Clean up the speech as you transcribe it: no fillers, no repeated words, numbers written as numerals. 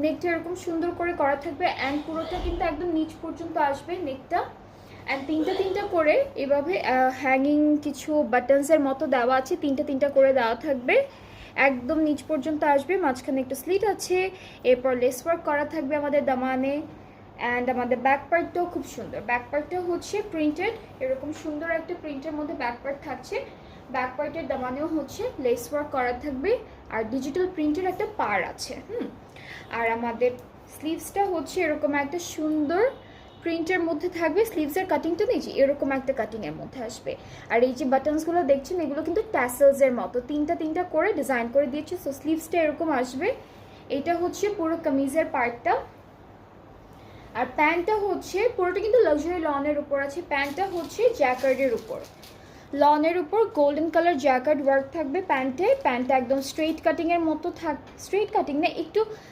নেকটা এরকম সুন্দর করে করা থাকবে অ্যান্ড পুরোটা কিন্তু একদম নিচ পর্যন্ত আসবে নেকটা। অ্যান্ড তিনটা করে এভাবে হ্যাঙ্গিং কিছু বাটনসের মতো দেওয়া আছে, তিনটা করে দেওয়া থাকবে, একদম নিচ পর্যন্ত আসবে। মাঝখানে একটা স্লিট আছে, এরপর লেস ওয়ার্ক করা থাকবে আমাদের দামানে। অ্যান্ড আমাদের ব্যাক পার্টটাও খুব সুন্দর, ব্যাক পার্টটাও হচ্ছে প্রিন্টেড, এরকম সুন্দর একটা প্রিন্টের মধ্যে ব্যাক পার্ট থাকছে। ব্যাক পার্টের দামানেও হচ্ছে লেস ওয়ার্ক করা থাকবে আর ডিজিটাল প্রিন্টের একটা পার আছে। আর আমাদের স্লিভসটা হচ্ছে এরকম একটা সুন্দর প্রিন্টের মধ্যে থাকবে, স্লিভসের কাটিংটা নিয়েছি এরকম একটা কাটিংয়ের মধ্যে আসবে। আর এই যে বাটনসগুলো দেখছেন এগুলো কিন্তু ট্যাসেলসের মতো তিনটা করে ডিজাইন করে দিয়েছে। সো স্লিভসটা এরকম আসবে। এটা হচ্ছে পুরো কামিজের পার্টটা। আর প্যান্টটা হচ্ছে পুরোটা কিন্তু লাক্সারি লনের উপর আছে, প্যান্টটা হচ্ছে জ্যাকার্ডের উপর, লনের উপর গোল্ডেন কালার জ্যাকার্ড ওয়ার্ক থাকবে প্যান্টে। প্যান্টটা একদম স্ট্রেট কাটিংয়ের মতো স্ট্রেট কাটিং না, একটু